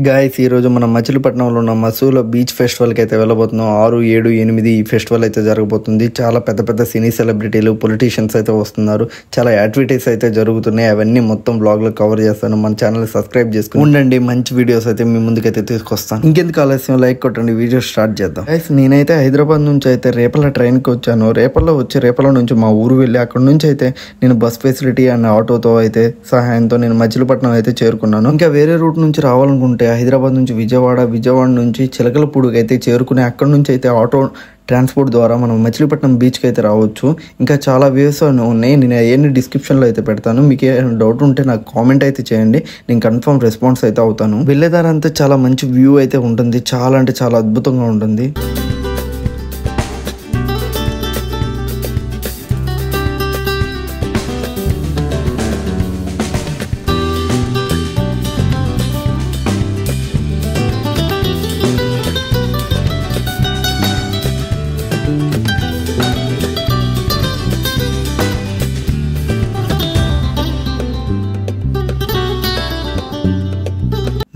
Guys ఈ రోజు మనం మచిలీపట్నంలో ఉన్న మసూల బీచ్ ఫెస్టివల్కి అయితే వెళ్ళబోతున్నాం. 6, 7, 8 ఈ ఫెస్టివల్ అయితే జరగబోతుంది. చాలా పెద్ద పెద్ద సినీ సెలబ్రిటీలు, పొలిటీషియన్స్ అయితే వస్తున్నారు. చాలా యాక్టివిటీస్ అయితే జరుగుతున్నాయి. అవన్నీ మొత్తం బ్లాగ్లో కవర్ చేస్తాను. మన ఛానల్ సబ్స్క్రైబ్ చేసుకుని ఉండండి. మంచి వీడియోస్ అయితే మీ ముందుకైతే తీసుకొస్తాను. ఇంకెందుకు ఆలస్యం, లైక్ కొట్టండి. వీడియో స్టార్ట్ చేద్దాం. గైస్ నేనైతే హైదరాబాద్ నుంచి అయితే రేపల్ల ట్రైన్కి వచ్చాను. రేపల్ల నుంచి మా ఊరు వెళ్ళి అక్కడ నుంచి అయితే నేను బస్ ఫెసిలిటీ అండ్ ఆటోతో అయితే సహాయంతో నేను మచిలీపట్నం అయితే చేరుకున్నాను. ఇంకా వేరే రూట్ నుంచి రావాలనుకుంటే హైదరాబాద్ నుంచి విజయవాడ నుంచి చిలకలపూడికి అయితే చేరుకుని అక్కడ నుంచి అయితే ఆటో ట్రాన్స్పోర్ట్ ద్వారా మనం మచిలీపట్నం బీచ్కి అయితే రావచ్చు. ఇంకా చాలా వ్యూస్ ఉన్నాయి. నేను అవన్నీ డిస్క్రిప్షన్లో అయితే పెడతాను. మీకు ఏమైనా డౌట్ ఉంటే నాకు కామెంట్ అయితే చేయండి. నేను కన్ఫర్మ్ రెస్పాన్స్ అయితే అవుతాను. వెళ్ళేదారంతా చాలా మంచి వ్యూ అయితే ఉంటుంది. చాలా అంటే చాలా అద్భుతంగా ఉంటుంది.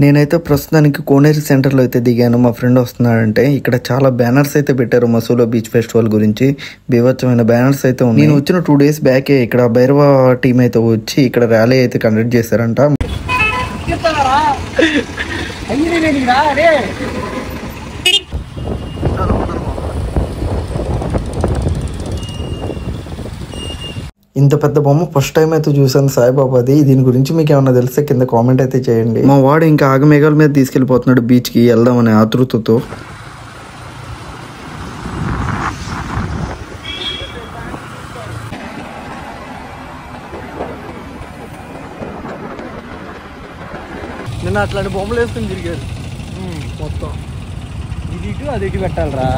నేనైతే ప్రస్తుతానికి కోనేరు సెంటర్లో అయితే దిగాను. మా ఫ్రెండ్ వస్తున్నాడంటే ఇక్కడ చాలా బ్యానర్స్ అయితే పెట్టారు మసూల బీచ్ ఫెస్టివల్ గురించి. బీభత్సమైన బ్యానర్స్ అయితే ఉన్నాయి. నేను వచ్చిన 2 days బ్యాకే ఇక్కడ భైరవ టీం అయితే వచ్చి ఇక్కడ ర్యాలీ అయితే కండక్ట్ చేశారంట. ఇంత పెద్ద బొమ్మ ఫస్ట్ టైం అయితే చూసాను సాయిబాబాది. దీని గురించి మీకు ఏమన్నా తెలిస్తే కింద కామెంట్ అయితే చేయండి. మా వాడు ఇంకా ఆగమేఘాల మీద తీసుకెళ్లిపోతున్నాడు బీచ్కి వెళ్దామనే ఆతృతతో. నిన్న అట్లాంటి బొమ్మలు వేసుకుని తిరిగారు మొత్తం. ఇది ఇటు అది ఇటు పెట్టాలరా.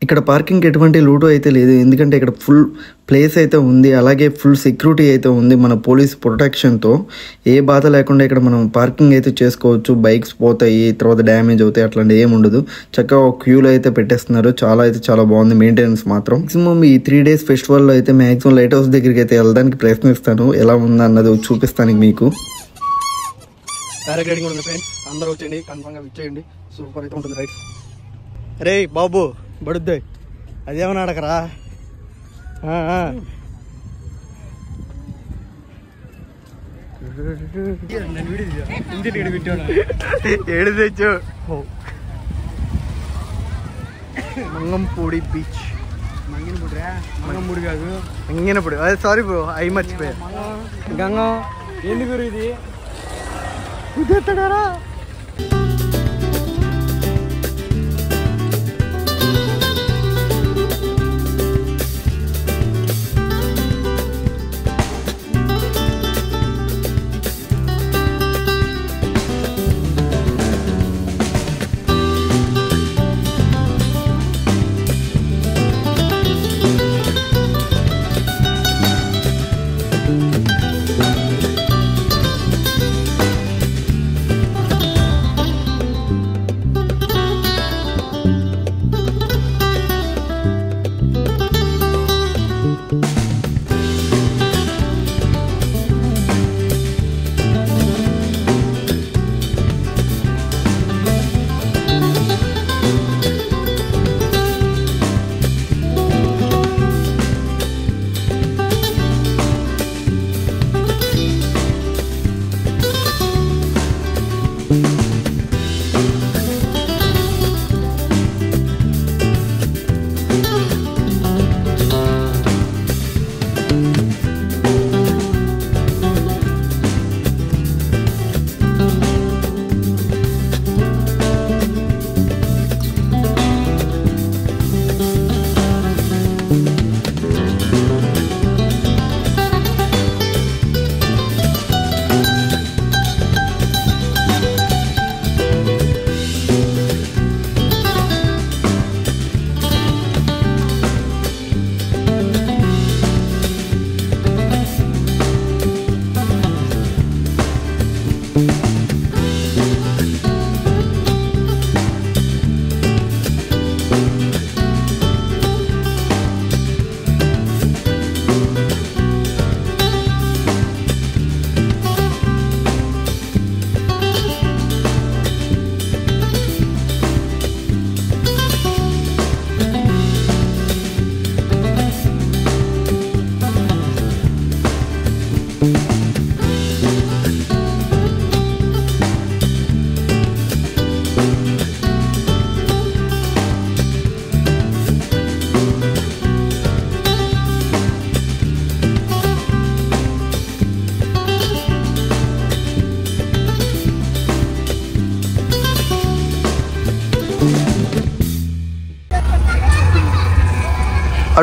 ఇక్కడ పార్కింగ్ ఎటువంటి లూటు అయితే లేదు. ఎందుకంటే ఇక్కడ ఫుల్ ప్లేస్ అయితే ఉంది. అలాగే ఫుల్ సెక్యూరిటీ అయితే ఉంది మన పోలీస్ ప్రొటెక్షన్తో. ఏ బాధ లేకుండా ఇక్కడ మనం పార్కింగ్ అయితే చేసుకోవచ్చు. బైక్స్ పోతాయి, తర్వాత డ్యామేజ్ అవుతాయి, అట్లాంటి ఏమి ఉండదు. చక్కగా ఒక క్యూలో అయితే పెట్టేస్తున్నారు. చాలా బాగుంది మెయింటెనెన్స్ మాత్రం. మాక్సిమం ఈ 3 days ఫెస్టివల్లో అయితే మాక్సిమం లైట్ హౌస్ దగ్గరికి అయితే వెళ్ళడానికి ప్రయత్నిస్తాను. ఎలా ఉందన్నది చూపిస్తాను మీకు. పారాగ్లైడింగ్ ఉంటుంది ఫ్రెండ్స్, అందరూ వచ్చేయండి, కన్ఫర్మ్గా ఇచ్చేయండి. సూపర్ అయితే ఉంటుంది రైట్. రే బాబు బడుద్దాయి అదేమన్నా అడగరా. ఏడు తెచ్చు మంగంపూడి బీచ్. మంగంపూడి కాదు, మంగినపూడి. అదే సారీ బ్రో, అవి మర్చిపోయా. గంగం ఏంది గురు ఇది? కుదేస్తాడారా?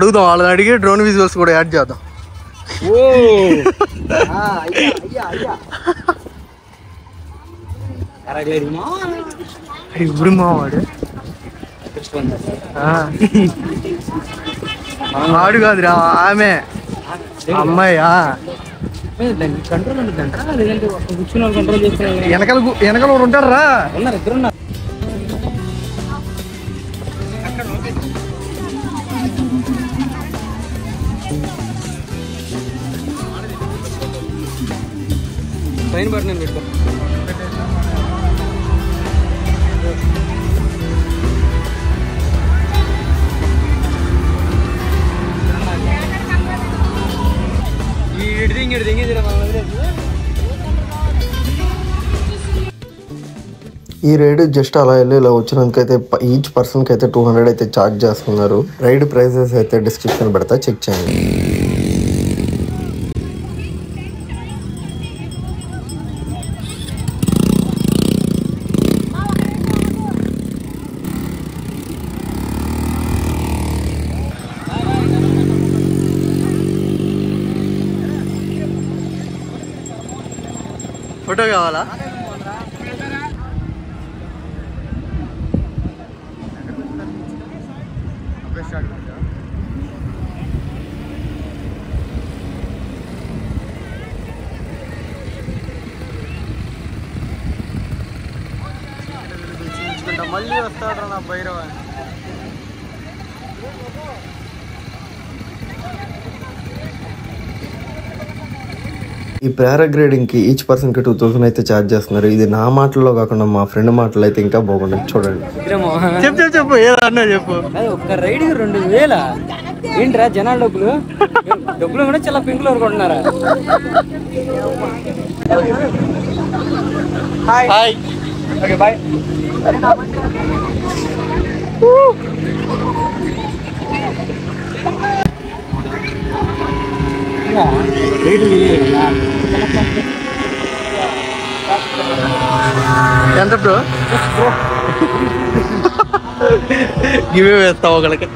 అడుగుదాం, వాళ్ళని అడిగి డ్రోన్ విజువల్స్ కూడా యాడ్ చేద్దాం. ఊరి మావాడు ఆడు కాదురా, ఆమె అమ్మాయ్యా. వెనకాల ఉంటారా? పైన పడిన పెట్టుకో. ఈ రైడ్ జస్ట్ అలా వెళ్ళి ఇలా వచ్చినందుకైతే ఈచ్ పర్సన్కి అయితే 200 అయితే ఛార్జ్ చేస్తున్నారు. రైడ్ ప్రైజెస్ అయితే డిస్క్రిప్షన్ పెడతా, చెక్ చేయండి. ఫోటో కావాలా? మళ్ళీ వస్తాడు నా భైరవ. ఈ పారాగ్లైడింగ్కి ఈచ్ పర్సన్కి 2000 అయితే ఛార్జ్ చేస్తున్నారు. ఇది నా మాటల్లో కాకుండా మా ఫ్రెండ్ మాటలు అయితే ఇంకా బాగుంటుంది, చూడండి. చెప్పు ఏదన్నా చెప్పు. ఒక్క రైడ్ 2000 ఏంట్రా జనాల డబ్బులు కూడా చాలా పింక్ లో కొడుతున్నారా? Hi, okay bye. ఎంత బ్రో? గివే వేస్తావు ఒకళ్ళకి.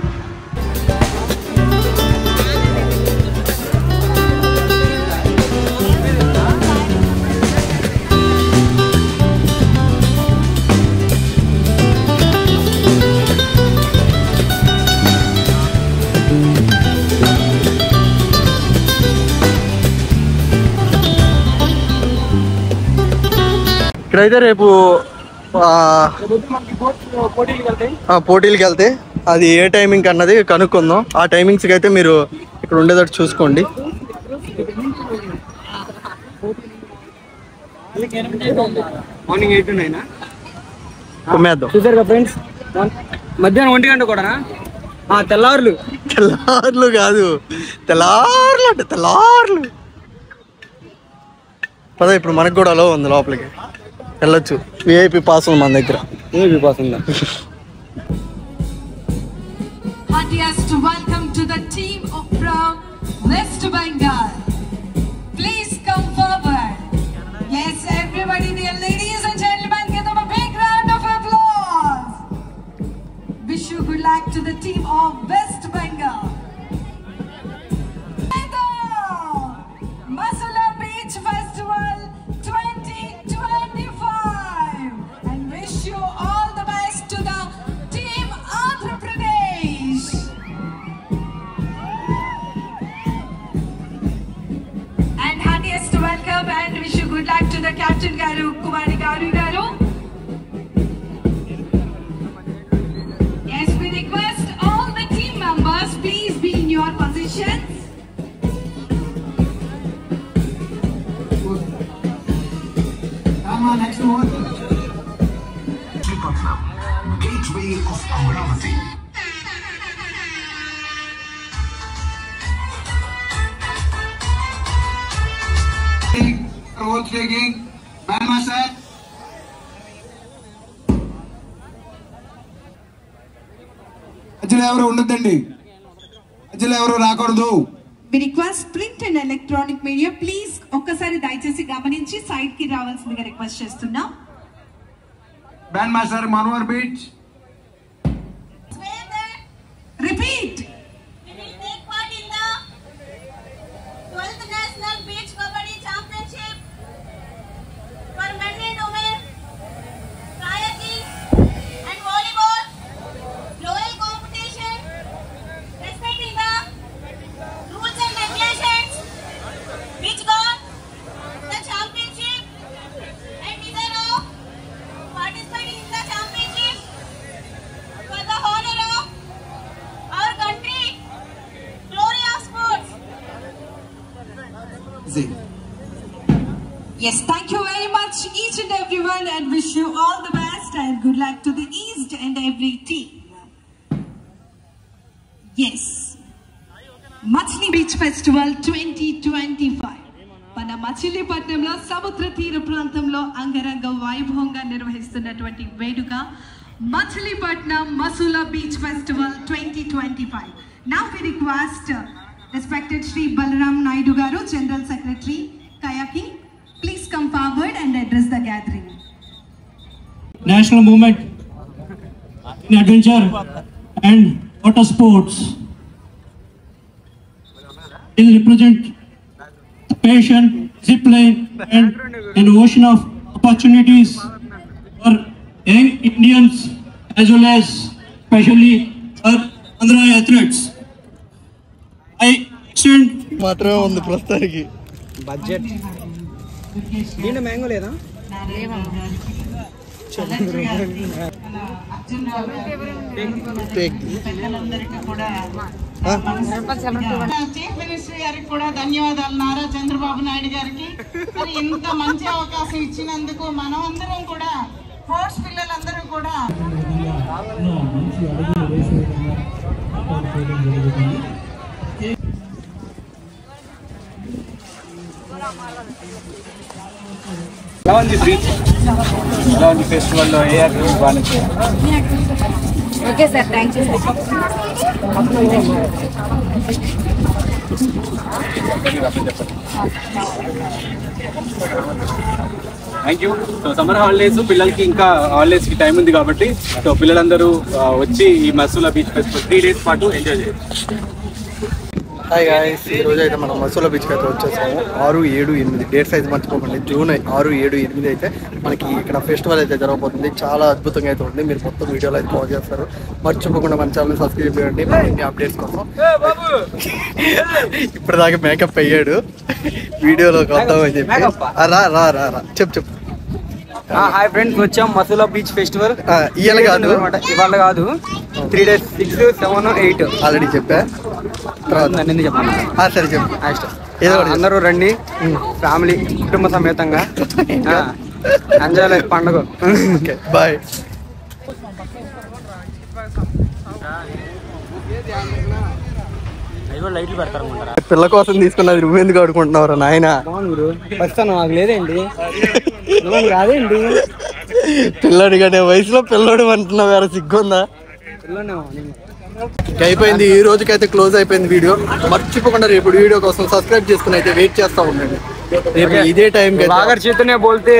ఇక్కడైతే రేపు పోటీలకు వెళ్తే అది ఏ టైమింగ్ అన్నది కనుక్కుందాం. ఆ టైమింగ్స్కి అయితే మీరు ఇక్కడ ఉండేటట్టు చూసుకోండి. Morning 8 to 9 కుమ్మేద్దాం. చూసారుగా ఫ్రెండ్స్, మధ్యాహ్నం 1 గంట కూడా తెల్లారులు కాదు, తెల్లార్లు అంటే తెల్లార్లు. పద, ఇప్పుడు మనకు కూడా అలో ఉంది, లోపలికి వెళ్ళొచ్చు. విఐపి పాస్ ఉంది మన దగ్గర. విఐపి పాస్ ఉందా? Welcome to the team from West Bengal. Please come forward. Yes, everybody, dear ladies and gentlemen, give them a big round of applause. Wish you good luck to the team of West Bengal. Masula Beach Festival 2025, and wish you all the best to the team Andhra Pradesh. And heartiest welcome and wish you good luck to the Captain Garu, Kumari Garu Garu. Yes, we request all the team members, please be in your positions. Next one. Tripatnam, gateway of Amravati. Road taking, Bandmaster. అజ్జలు ఎవరు ఉండొద్దండి, అజ్జలు ఎవరు రాకూడదు. We request print and electronic media, please ఒక్కసారి దయచేసి గమనించి side కి రావాల్సిందిగా request చేస్తున్నాం. Band master Manohar beach. Repeat. amazing. Yes, thank you very much, each and everyone, and wish you all the best and good luck to the each and every team. Yes, Machli Beach Festival 2025. మన మచిలీపట్నంలో సముద్ర తీర ప్రాంతంలో అంగరంగ వైభవంగా నిర్వహిస్తున్నటువంటి వేడుక Machilipatnam Masula beach festival 2025. Now we request respected Shri Balaram Naidu Garu, General Secretary, Kayaking, please come forward and address the gathering. National movement in adventure and water sports. It represent passion, discipline, and an ocean of opportunities for young Indians as well as especially for Andhra athletes. I extend మాత్రమే ఉంది ప్రస్తుతానికి. Budget దీంట్లో mango లేదా chief minister గారికి కూడా ధన్యవాదాలు నారా చంద్రబాబు నాయుడు గారికి. మరి ఇంత మంచి అవకాశం ఇచ్చినందుకు మనం అందరం కూడా స్పోర్ట్స్ పిల్లలందరూ కూడా ఎలా ఉంది బీచ్, ఎలా ఉంది ఫెస్టివల్లో ఏ యాక్టివిటీ బాగా నచ్చింది? Okay sir, thank you sir. Thank you. So summer holidays పిల్లలకి ఇంకా హాలిడేస్ కి టైం ఉంది కాబట్టి సో పిల్లలందరూ వచ్చి ఈ మసూలా బీచ్ ఫెస్టివల్ 3 days పాటు ఎంజాయ్ చేయొచ్చు. హాయ్ గాయ్స్, ఈరోజు అయితే మనం మసూలా బీచ్కి అయితే వచ్చేసాము. 6, 7, 8 డేట్స్ అయితే మర్చిపోకండి. జూన్ 6, 7, 8 అయితే మనకి ఇక్కడ ఫెస్టివల్ అయితే జరగబోతుంది. చాలా అద్భుతంగా అయితే ఉంది. మీరు మొత్తం వీడియోలో అయితే కవర్ చేస్తారు. మర్చిపోకుండా మన ఛానల్ సబ్స్క్రైబ్ చేయండి మరిన్ని అప్డేట్స్ కోసం. ఇప్పటిదాకా మేకప్ అయ్యాడు వీడియోలో కొత్త అని చెప్పి. రా రా రా రా చెప్పు. హాయ్ ఫ్రెండ్స్, వచ్చాం మసూలా బీచ్ ఫెస్టివల్. ఇవాళ కాదు, ఇవాళ కాదు, 3 days 6, 7, 8 ఆల్రెడీ చెప్పా. నన్ను ఎందుకు చెప్పాను? సరే చెప్పు. ఏదో అందరూ రండి, ఫ్యామిలీ కుటుంబ సమేతంగా ఎంజాయ్ లైఫ్ పండుగ. Okay bye. లైట్లు పెడతారనుకుంటారా? పిల్ల కోసం తీసుకున్నది నువ్వెందుకు ఆడుకుంటున్నావురా నాయన? ప్రస్తుతం నాకు లేదండి, కాదండి. పిల్లోడి కంటే వయసులో పిల్లోడు అంటున్నావు, వేరే సిగ్గుందా? అయిపోయింది, ఈ రోజుకైతే క్లోజ్ అయిపోయింది వీడియో. మర్చిపోకుండా రేపు వీడియో కోసం సబ్స్క్రైబ్ చేసుకుని అయితే వెయిట్ చేస్తా ఉండండి. రేపు ఇదే టైం చేతనే బోల్తే